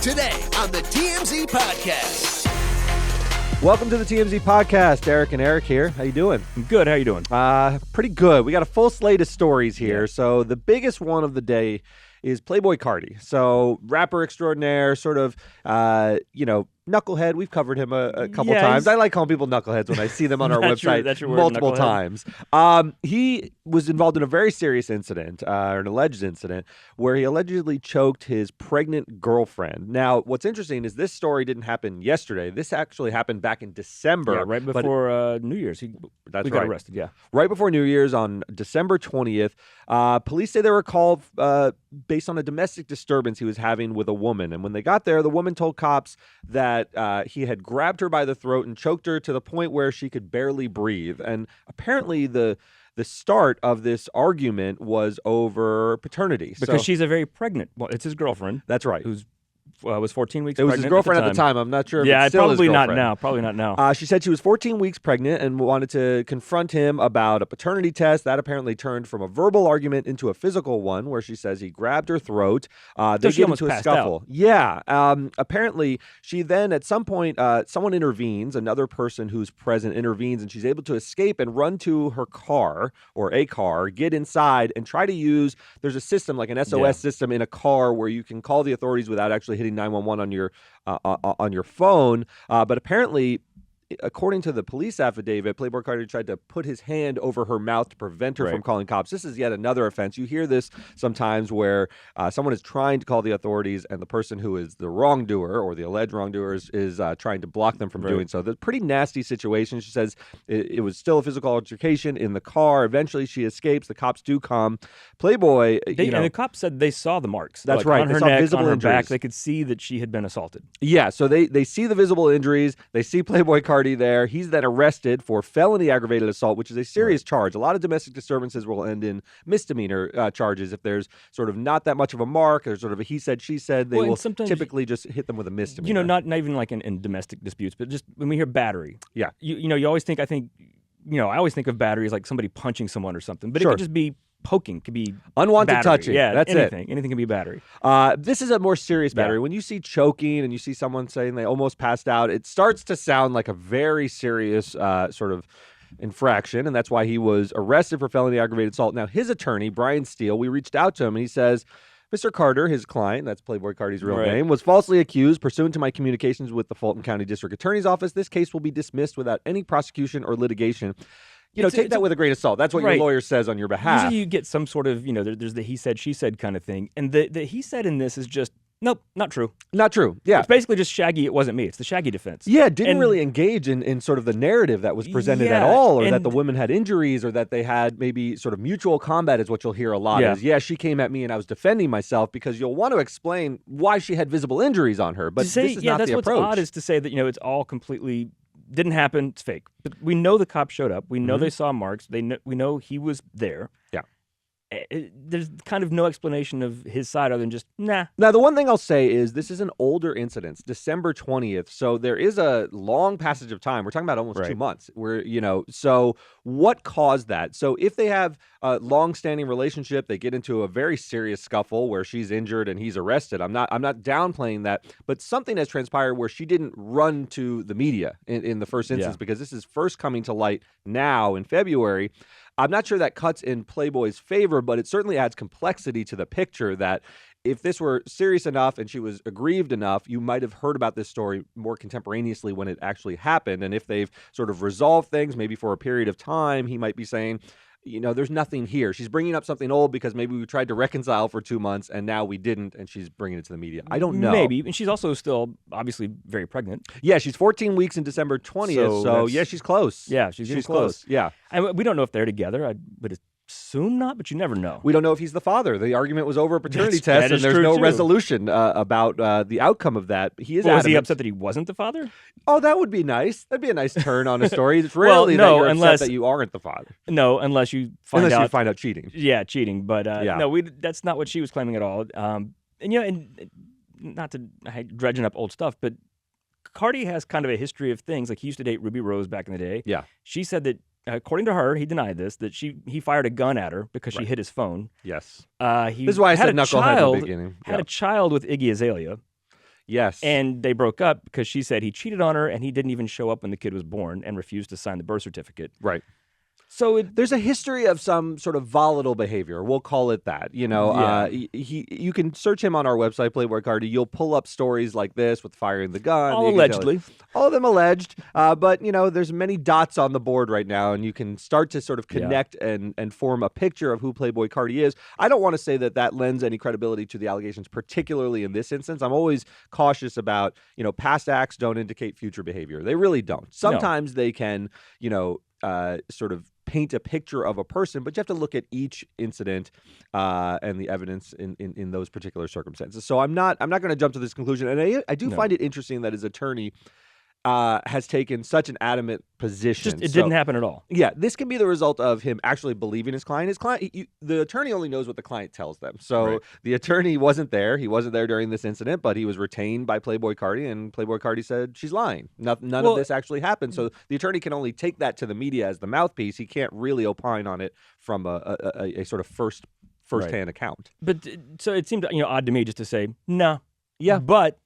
Today on the TMZ Podcast. Welcome to the TMZ Podcast. Eric and Eric here. How you doing? I'm good. How you doing? Pretty good. We got a full slate of stories here. Yeah. So the biggest one of the day is Playboi Carti. So rapper extraordinaire, sort of, knucklehead. We've covered him a couple times. I like calling people knuckleheads when I see them on our website multiple times. He was involved in a very serious incident, or an alleged incident, where he allegedly choked his pregnant girlfriend. Now, what's interesting is this story didn't happen yesterday. This actually happened back in December. Yeah, right before New Year's. He got arrested, yeah. Right before New Year's on December 20th. Police say they were called based on a domestic disturbance he was having with a woman. And when they got there, the woman told cops that he had grabbed her by the throat and choked her to the point where she could barely breathe. And apparently the start of this argument was over paternity. Because she's a very pregnant. Well, it's his girlfriend. That's right. Who's was 14 weeks pregnant. It was his girlfriend at the time. I'm not sure if it's still probably his not girlfriend. now. Probably not now. She said she was 14 weeks pregnant and wanted to confront him about a paternity test. That apparently turned from a verbal argument into a physical one, where she says he grabbed her throat. They get into a scuffle. Out. Yeah. Apparently, she then at some point, someone intervenes. Another person who's present intervenes, and she's able to escape and run to her car or a car, get inside, and try to use. There's a system like an SOS system in a car where you can call the authorities without actually hitting 911 on your phone, but apparently, according to the police affidavit, Playboi Carti tried to put his hand over her mouth to prevent her from calling cops. This is yet another offense. You hear this sometimes where someone is trying to call the authorities and the person who is the wrongdoer or the alleged wrongdoer is trying to block them from doing so. That's a pretty nasty situation. She says it was still a physical altercation in the car. Eventually, she escapes. The cops do come. Playboi, and the cops said they saw the marks. That's right. On her neck, visible on her back. They could see that she had been assaulted. Yeah, so they see the visible injuries. They see Playboi Carti there. He's then arrested for felony aggravated assault, which is a serious charge. A lot of domestic disturbances will end in misdemeanor charges if there's sort of not that much of a mark or sort of a he said, she said. They will typically just hit them with a misdemeanor. Not even like in domestic disputes, but just when we hear battery. Yeah. You always think, I always think of battery as like somebody punching someone or something, but it could just be poking, could be unwanted battery. touching. Yeah, that's anything. Anything can be battery. This is a more serious battery. When you see choking and you see someone saying they almost passed out, it starts to sound like a very serious sort of infraction, and that's why he was arrested for felony aggravated assault. Now, his attorney, Brian Steele, we reached out to him, and he says, Mr. Carter, his client, that's Playboi Carti's real name, was falsely accused. Pursuant to my communications with the Fulton County District Attorney's Office, this case will be dismissed without any prosecution or litigation. Take that with a grain of salt. That's what your lawyer says on your behalf. Usually you get some sort of, there's the he said, she said kind of thing. And the he said in this is just, nope, not true. Not true, yeah. It's basically just Shaggy, it wasn't me. It's the Shaggy defense. Yeah, didn't really engage in sort of the narrative that was presented at all, or that the women had injuries, or that they had maybe sort of mutual combat is what you'll hear a lot. She came at me and I was defending myself, because you'll want to explain why she had visible injuries on her. But this is not the approach. What's odd is to say that, it's all completely didn't happen. It's fake. But we know the cops showed up. We know they saw marks. We know he was there. Yeah. There's kind of no explanation of his side other than just, nah. Now, the one thing I'll say is this is an older incident, it's December 20th. So there is a long passage of time. We're talking about almost 2 months. So what caused that? So if they have a long-standing relationship, they get into a very serious scuffle where she's injured and he's arrested. I'm not downplaying that, but something has transpired where she didn't run to the media in the first instance, because this is first coming to light now in February. I'm not sure that cuts in Playboy's favor, but it certainly adds complexity to the picture that if this were serious enough and she was aggrieved enough, you might have heard about this story more contemporaneously when it actually happened. And if they've sort of resolved things, maybe for a period of time, he might be saying, there's nothing here. She's bringing up something old because maybe we tried to reconcile for 2 months and now we didn't, and she's bringing it to the media. I don't know. Maybe. And she's also still obviously very pregnant. Yeah, she's 14 weeks in December 20th, so she's close. Yeah, she's close. Yeah. And we don't know if they're together. I would assume not, but you never know. We don't know if he's the father. The argument was over a paternity test, and there's no resolution about the outcome of that. He is was he upset that he wasn't the father? Oh, that would be nice. That'd be a nice turn on a story. It's rarely that you're upset that you aren't the father. No, unless you find out cheating. Yeah, cheating. But no, that's not what she was claiming at all. And not to dredging up old stuff, but Carti has kind of a history of things. Like he used to date Ruby Rose back in the day. Yeah. She said that, according to her, he denied this, that he fired a gun at her because she hit his phone. Yes. This is why I said knucklehead in the beginning. Had a child with Iggy Azalea. Yes. And they broke up because she said he cheated on her and he didn't even show up when the kid was born and refused to sign the birth certificate. Right. So there's a history of some sort of volatile behavior. We'll call it that. You know, you can search him on our website, Playboi Carti. You'll pull up stories like this with firing the gun. All allegedly. All of them alleged. But, you know, there's many dots on the board right now, and you can start to sort of connect and form a picture of who Playboi Carti is. I don't want to say that lends any credibility to the allegations, particularly in this instance. I'm always cautious about, you know, past acts don't indicate future behavior. They really don't. Sometimes they can, you know, sort of paint a picture of a person, but you have to look at each incident and the evidence in those particular circumstances. So I'm not going to jump to this conclusion, and I do find it interesting that his attorney has taken such an adamant position. It didn't happen at all. Yeah, this can be the result of him actually believing his client. The attorney only knows what the client tells them. So the attorney wasn't there. He wasn't there during this incident, but he was retained by Playboi Carti, and Playboi Carti said she's lying. None of this actually happened. So the attorney can only take that to the media as the mouthpiece. He can't really opine on it from a sort of first-hand account. But so it seemed, you know, odd to me just to say no. Yeah, but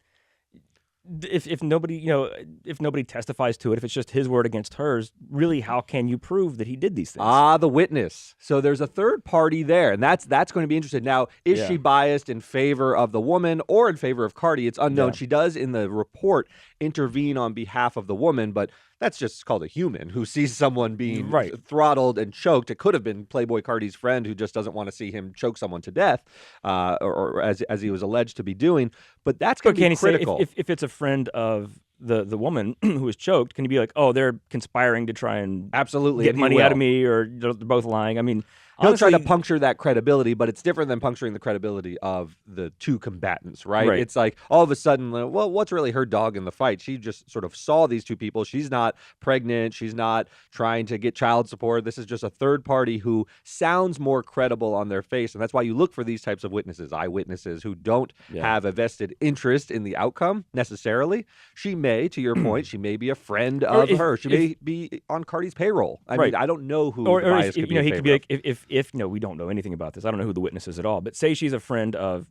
if nobody, you know, if nobody testifies to it, if it's just his word against hers, really, how can you prove that he did these things? The witness. So there's a third party there, and that's going to be interesting. Now, is she biased in favor of the woman or in favor of Carti? It's unknown. She does, in the report, intervene on behalf of the woman, but that's just called a human who sees someone being throttled and choked. It could have been Playboi Carti's friend who just doesn't want to see him choke someone to death, or as he was alleged to be doing. But that's going to be critical. If it's a friend of the woman who was choked, can you be like, oh, they're conspiring to try and get money out of me, or they're both lying? I mean, he'll try to puncture that credibility, but it's different than puncturing the credibility of the two combatants, right? It's like all of a sudden, well, what's really her dog in the fight? She just sort of saw these two people. She's not pregnant. She's not trying to get child support. This is just a third party who sounds more credible on their face, and that's why you look for these types of witnesses, eyewitnesses who don't have a vested interest in the outcome necessarily. She may, to your point, she may be a friend of her. She may be on Carti's payroll. I mean, I don't know who the bias could be. He could be like, if no, we don't know anything about this. I don't know who the witness is at all. But say she's a friend of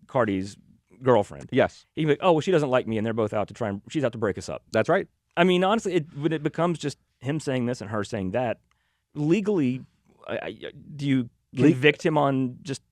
Carti's girlfriend. Yes. He can be like, oh, well, she doesn't like me, and they're both out to she's out to break us up. That's right. I mean, honestly, when it becomes just him saying this and her saying that, legally, do you convict him on just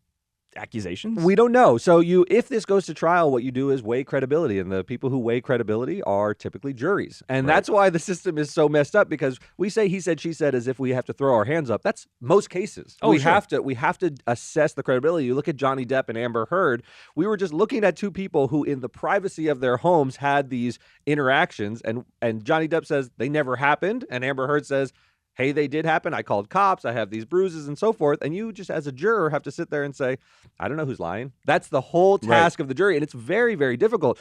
accusations? We don't know. So if this goes to trial, what you do is weigh credibility, and the people who weigh credibility are typically juries. And that's why the system is so messed up, because we say he said, she said as if we have to throw our hands up. That's most cases. We have to assess the credibility. You look at Johnny Depp and Amber Heard. We were just looking at two people who in the privacy of their homes had these interactions, and Johnny Depp says they never happened, and Amber Heard says, hey, they did happen. I called cops. I have these bruises and so forth. And you just, as a juror, have to sit there and say, I don't know who's lying. That's the whole task of the jury. And it's very, very difficult.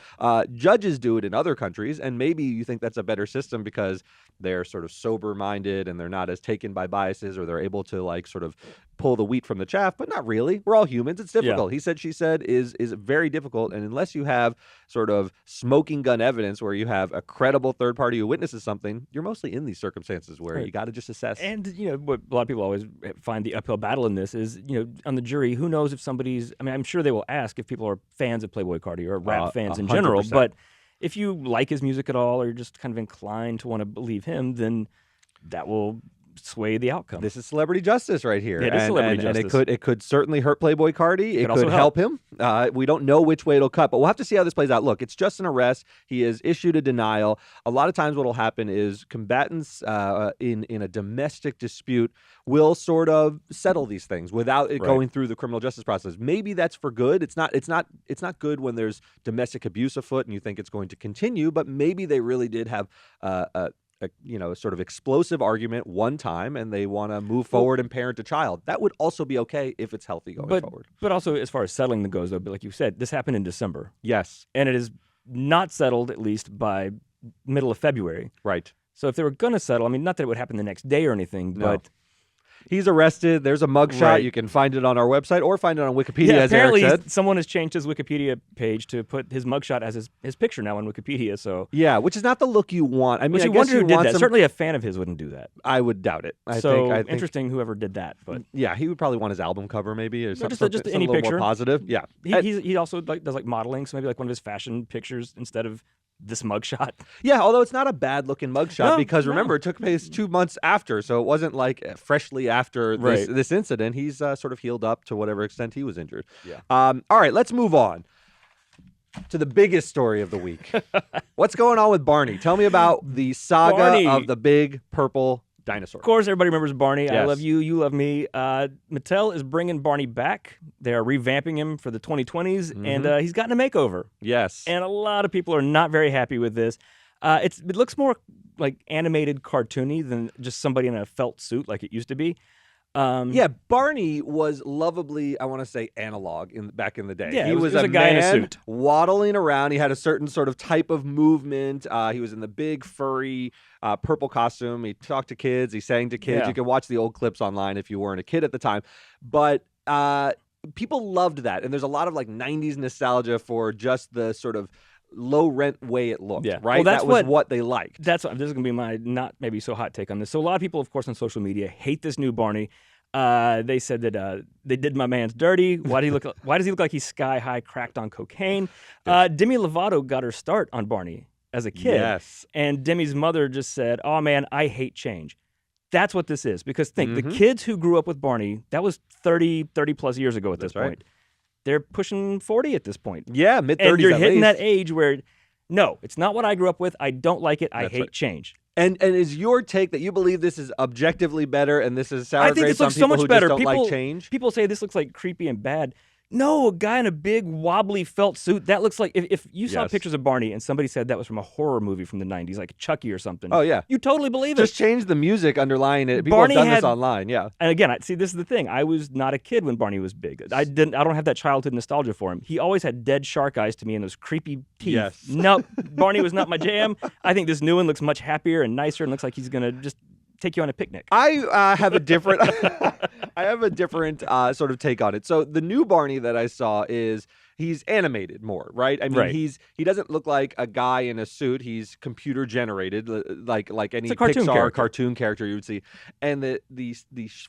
Judges do it in other countries. And maybe you think that's a better system because they're sort of sober-minded and they're not as taken by biases, or they're able to like sort of pull the wheat from the chaff, but not really. We're all humans. It's difficult. He said, she said is very difficult. And unless you have sort of smoking gun evidence where you have a credible third party who witnesses something, you're mostly in these circumstances where you got to just assess. And, you know, what a lot of people always find the uphill battle in this is, you know, on the jury, who knows if somebody's, I mean, I'm sure they will ask if people are fans of Playboi Carti or rap fans in general, but if you like his music at all, or you're just kind of inclined to want to believe him, then that will sway the outcome. This is celebrity justice right here. It is celebrity justice. And it could certainly hurt Playboi Carti. It could help him. We don't know which way it'll cut, but we'll have to see how this plays out. Look, it's just an arrest. He has issued a denial. A lot of times what will happen is combatants in a domestic dispute will sort of settle these things without it going through the criminal justice process. Maybe that's for good. It's not good when there's domestic abuse afoot and you think it's going to continue, but maybe they really did have a sort of explosive argument one time, and they want to move forward and parent a child. That would also be okay if it's healthy going forward. But also, as far as settling goes, though, like you said, this happened in December. Yes. And it is not settled, at least by middle of February. Right. So if they were going to settle, I mean, not that it would happen the next day or anything, but he's arrested. There's a mugshot. Right. You can find it on our website or find it on Wikipedia, Yeah, as Eric apparently said. someone has changed his Wikipedia page to put his mugshot as his picture now on Wikipedia. So Yeah, which is not the look you want. I mean, which I you guess wonder you who did want that. some. Certainly a fan of his wouldn't do that. I would doubt it. I So think interesting, whoever did that. But Yeah, he would probably want his album cover, maybe, or something. just something any a little picture. more positive. Yeah, he also does modeling, so maybe one of his fashion pictures instead of this mugshot. yeah. Although it's not a bad looking mugshot No, because no. remember it took place 2 months after, so it wasn't like freshly after Right. this incident. He's sort of healed up to whatever extent he was injured. Yeah. All right, let's move on to the biggest story of the week. What's going on with Barney? Tell me about the saga Barney. of the big purple dinosaur. Of course, everybody remembers Barney. I Yes. love you. You love me. Mattel is bringing Barney back. They are revamping him for the 2020s, and he's gotten a makeover. Yes. And a lot of people are not very happy with this. It looks more like animated, cartoony than just somebody in a felt suit like it used to be. Yeah, Barney was lovably, I want to say, analog back in the day. Yeah, he it was was a guy in a man suit. waddling around. He had a certain sort of type of movement. He was in the big furry purple costume. He talked to kids. He sang to kids. Yeah. You can watch the old clips online if you weren't a kid at the time. But people loved that, and there's a lot of 90s nostalgia for just the sort of low rent way it looked. Yeah. Right. Well, that's that was what- what they liked. This is going to be my not maybe so hot take on this. So a lot of people, of course, on social media hate this new Barney. They said that they did my man's dirty. Why does he look like he's sky high cracked on cocaine? Demi Lovato got her start on Barney as a kid. Yes. And Demi's mother just said, "Oh man, I hate change." That's what this is. Because think, the kids who grew up with Barney, that was 30 plus years ago at this That's right. point. They're pushing 40 at this point. Yeah, mid-30s And you're at hitting least. that age where, no, it's not what I grew up with. I don't like it. I That's hate right. change. And is your take that you believe this is objectively better and this is sour I think grapes this on looks so people much who better. just don't like change? People say this looks like creepy and bad. No, a guy in a big wobbly felt suit. That looks like if you saw Yes. pictures of Barney and somebody said that was from a horror movie from the 90s, like Chucky or something. Oh, yeah. You totally believe Just it. change the music underlying it. People Barney have done this had- online, yeah. And again, see, this is the thing. I was not a kid when Barney was big. I don't have that childhood nostalgia for him. He always had dead shark eyes to me and those creepy teeth. Yes. Nope, Barney was not my jam. I think this new one looks much happier and nicer and looks like he's gonna just take you on a picnic. I have a different sort of take on it. So the new Barney that I saw is he's animated more, right? I mean, Right. he doesn't look like a guy in a suit. He's computer generated, like any It's a cartoon Pixar character. cartoon character you would see. And the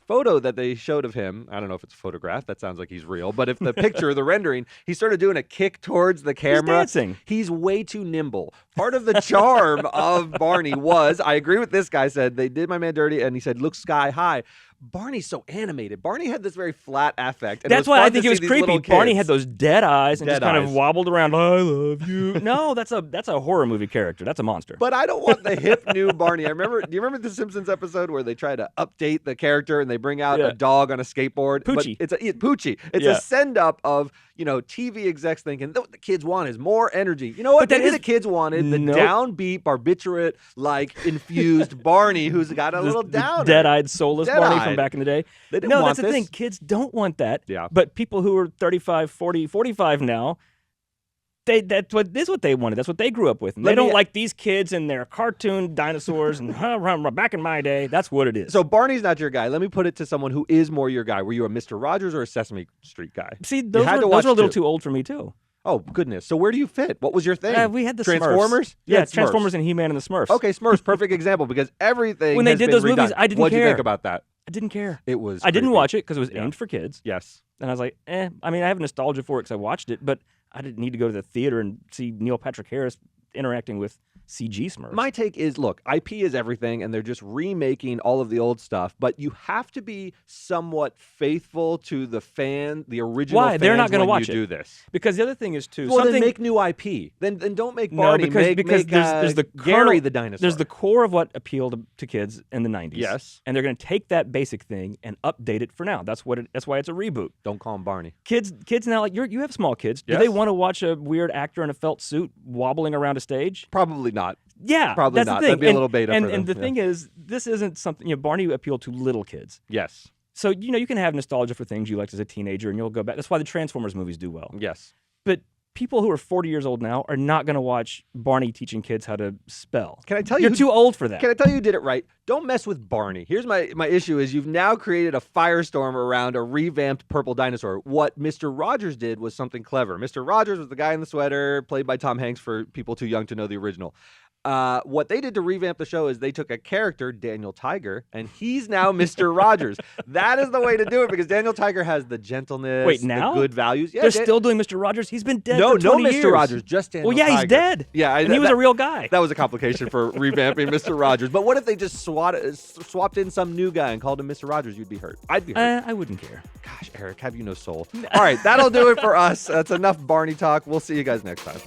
photo that they showed of him, I don't know if it's a photograph. That sounds like he's real. But if the picture, the rendering, he started doing a kick towards the camera. dancing. He's way too nimble. Part of the charm of Barney was, I agree with this guy, said they did my man dirty, and he said look sky high. Barney's so animated. Barney had this very flat affect. And That's why I think it it was creepy. Barney had those dead eyes and Dead just kind eyes. of wobbled around. I love you. No, that's a horror movie character. That's a monster. But I don't want the hip new Barney. Do you remember the Simpsons episode where they try to update the character and they bring out Yeah. a dog on a skateboard? Poochie. But Poochie. It's Yeah. a send up of TV execs thinking what the kids want is more energy. You know what? But that Maybe is- the kids wanted the Nope. downbeat, barbiturate, infused Barney who's got a little down. dead-eyed, soulless Barney Dead-eyed. from back in the day. They didn't No, want that's the this. thing. Kids don't want that. Yeah. But people who are 35, 40, 45 now, that's what they wanted. That's what they grew up with. And they Let me- don't like these kids and their cartoon dinosaurs and back in my day. That's what it is. So Barney's not your guy. Let me put it to someone who is more your guy. Were you a Mr. Rogers or a Sesame Street guy? see, You those had were to watch a little two. too old for me too. Oh, goodness. So where do you fit? What was your thing? We had the Transformers? Smurfs. You Yeah, had Smurfs. Transformers and He-Man and the Smurfs. Okay, Smurfs, perfect example because everything When they has did been those movies, redone. I didn't What'd you care. think about that? I didn't care. It was I didn't creepy. watch it because it was Yeah. aimed for kids. Yes. And I was like, I mean, I have nostalgia for it because I watched it, but I didn't need to go to the theater and see Neil Patrick Harris interacting with CG Smurfs. My take is, look, IP is everything, and they're just remaking all of the old stuff, but you have to be somewhat faithful to the original Why? They're not going gonna to watch you it. do this. Because the other thing is, too, Well, something... then make new IP. Then don't make No, Barney. because make there's the Gary kernel- the dinosaur. There's the core of what appealed to kids in the 90s. Yes. And they're going to take that basic thing and update it for now. That's why it's a reboot. Don't call him Barney. Kids now, like you have small kids. Do Yes. they want to watch a weird actor in a felt suit wobbling around a stage? Probably not. Yeah, Probably that's not. the thing. That'd be a little beta and, for them, and the yeah. thing is, this isn't something, Barney appealed to little kids. Yes. So, you can have nostalgia for things you liked as a teenager and you'll go back. That's why the Transformers movies do well. Yes. But people who are 40 years old now are not going to watch Barney teaching kids how to spell. Can I tell you? You're too old for that. Can I tell you who did it right? Don't mess with Barney. Here's my issue is you've now created a firestorm around a revamped purple dinosaur. What Mr. Rogers did was something clever. Mr. Rogers was the guy in the sweater, played by Tom Hanks for people too young to know the original. What they did to revamp the show is they took a character, Daniel Tiger, and he's now Mr. Rogers. That is the way to do it because Daniel Tiger has the gentleness, the good values. Yeah, they're still doing Mr. Rogers? He's been dead for 20 No, years. Mr. Rogers, just Daniel Tiger. He's dead. Yeah, and he was a real guy. That was a complication for revamping Mr. Rogers. But what if they just swapped in some new guy and called him Mr. Rogers? You'd be hurt. I'd be hurt. I wouldn't care. Gosh, Eric, have you no soul? All right, that'll do it for us. That's enough Barney talk. We'll see you guys next time.